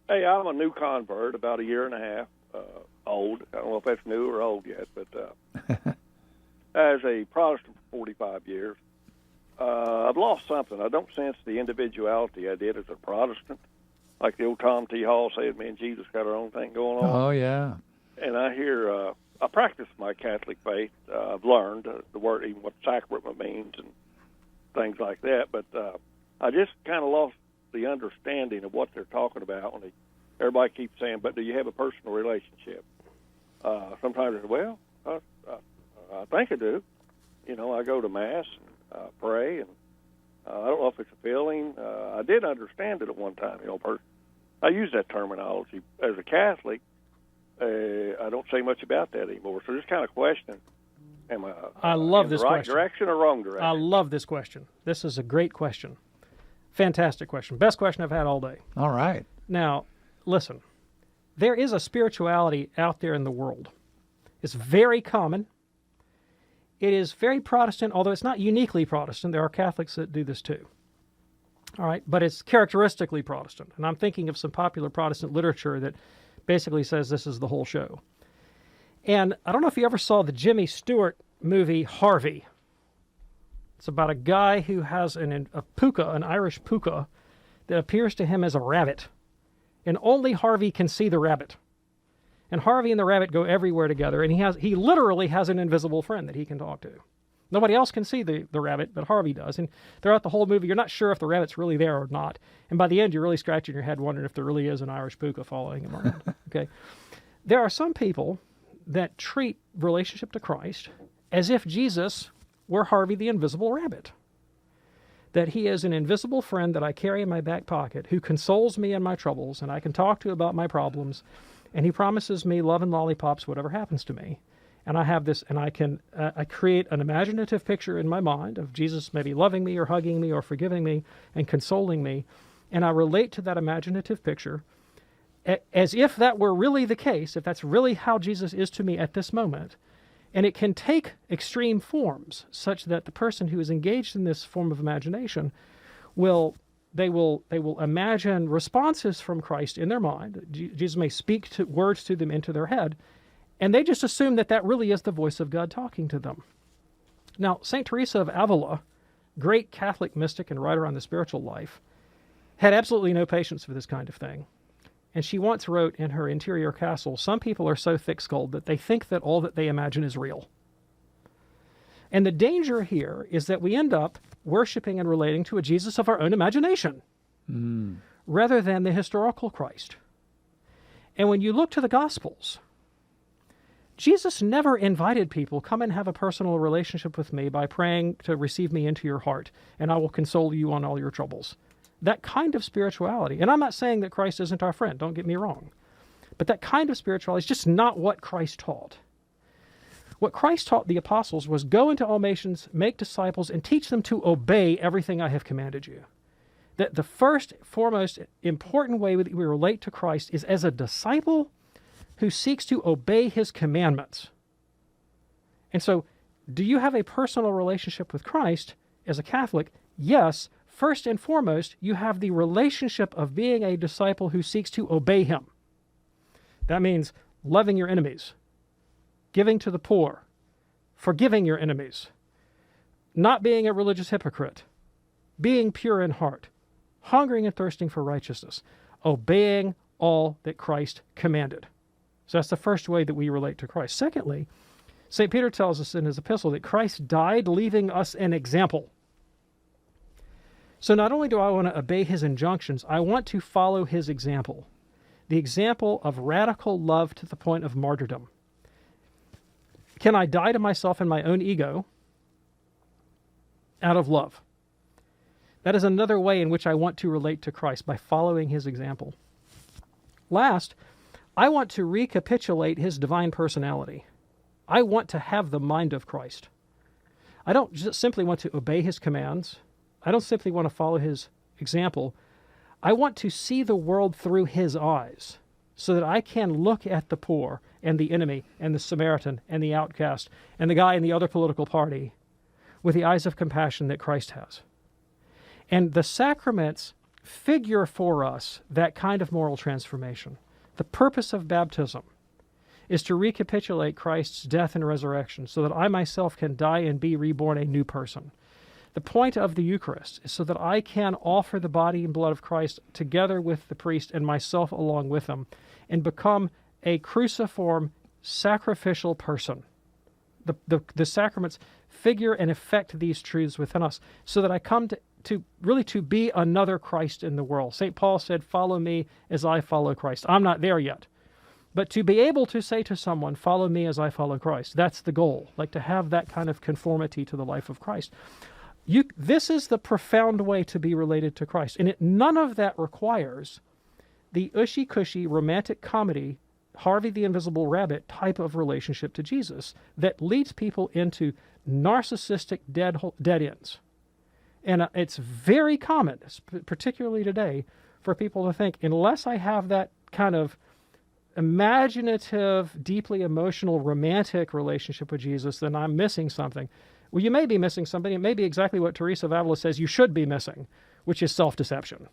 Hey, I'm a new convert, about a year and a half old. I don't know if that's new or old yet, but as a Protestant for 45 years, I've lost something. I don't sense the individuality I did as a Protestant. Like the old Tom T. Hall said, me and Jesus got our own thing going on. Oh, yeah. And I hear, I practice my Catholic faith. I've learned the word, even what sacrament means and things like that. But I just kind of lost the understanding of what they're talking about when everybody keeps saying, but do you have a personal relationship? Sometimes they say, well, I think I do. You know, I go to Mass and pray, and I don't know if it's a feeling. I did understand it at one time, you know, I use that terminology. As a Catholic, I don't say much about that anymore. So just kind of questioning, am I love in this the right question. direction or wrong direction? I love this question. This is a great question. Fantastic question. Best question I've had all day. All right. Now, listen, there is a spirituality out there in the world. It's very common. It is very Protestant, although it's not uniquely Protestant. There are Catholics that do this too. All right, but it's characteristically Protestant. And I'm thinking of some popular Protestant literature that basically says this is the whole show. And I don't know if you ever saw the Jimmy Stewart movie Harvey. It's about a guy who has a puka, an Irish puka, that appears to him as a rabbit. And only Harvey can see the rabbit. And Harvey and the rabbit go everywhere together, and he literally has an invisible friend that he can talk to. Nobody else can see the rabbit, but Harvey does. And throughout the whole movie, you're not sure if the rabbit's really there or not. And by the end, you're really scratching your head wondering if there really is an Irish puka following him around. Okay, there are some people that treat relationship to Christ as if Jesus were Harvey the invisible rabbit. That he is an invisible friend that I carry in my back pocket who consoles me in my troubles and I can talk to about my problems, and he promises me love and lollipops whatever happens to me. And I have this, and I create an imaginative picture in my mind of Jesus maybe loving me or hugging me or forgiving me and consoling me, and I relate to that imaginative picture as if that were really the case, if that's really how Jesus is to me at this moment. And it can take extreme forms such that the person who is engaged in this form of imagination will imagine responses from Christ in their mind. Jesus may speak words to them into their head, and they just assume that that really is the voice of God talking to them. Now, St. Teresa of Avila, great Catholic mystic and writer on the spiritual life, had absolutely no patience for this kind of thing. And she once wrote in her Interior Castle, some people are so thick-skulled that they think that all that they imagine is real. And the danger here is that we end up worshiping and relating to a Jesus of our own imagination rather than the historical Christ. And when you look to the Gospels, Jesus never invited people, come and have a personal relationship with me by praying to receive me into your heart, and I will console you on all your troubles. That kind of spirituality, and I'm not saying that Christ isn't our friend, don't get me wrong, but that kind of spirituality is just not what Christ taught. What Christ taught the apostles was go into all nations, make disciples, and teach them to obey everything I have commanded you. That the first, foremost, important way that we relate to Christ is as a disciple who seeks to obey his commandments. And so, do you have a personal relationship with Christ as a Catholic? Yes. First and foremost, you have the relationship of being a disciple who seeks to obey him. That means loving your enemies, giving to the poor, forgiving your enemies, not being a religious hypocrite, being pure in heart, hungering and thirsting for righteousness, obeying all that Christ commanded. So that's the first way that we relate to Christ. Secondly, St. Peter tells us in his epistle that Christ died leaving us an example. So not only do I want to obey his injunctions, I want to follow his example, the example of radical love to the point of martyrdom. Can I die to myself and my own ego out of love? That is another way in which I want to relate to Christ, by following his example. Last, I want to recapitulate his divine personality. I want to have the mind of Christ. I don't just simply want to obey his commands. I don't simply want to follow his example. I want to see the world through his eyes so that I can look at the poor and the enemy and the Samaritan and the outcast and the guy in the other political party with the eyes of compassion that Christ has. And the sacraments figure for us that kind of moral transformation. The purpose of baptism is to recapitulate Christ's death and resurrection so that I myself can die and be reborn a new person. The point of the Eucharist is so that I can offer the body and blood of Christ together with the priest and myself along with him and become a cruciform sacrificial person. The sacraments figure and effect these truths within us so that I come to really to be another Christ in the world. St. Paul said, follow me as I follow Christ. I'm not there yet. But to be able to say to someone, follow me as I follow Christ, that's the goal, like to have that kind of conformity to the life of Christ. This is the profound way to be related to Christ. And none of that requires the ushy-cushy romantic comedy, Harvey the Invisible Rabbit type of relationship to Jesus that leads people into narcissistic dead ends. And it's very common, particularly today, for people to think, unless I have that kind of imaginative, deeply emotional, romantic relationship with Jesus, then I'm missing something. Well, you may be missing something. It may be exactly what Teresa of Avila says you should be missing, which is self-deception.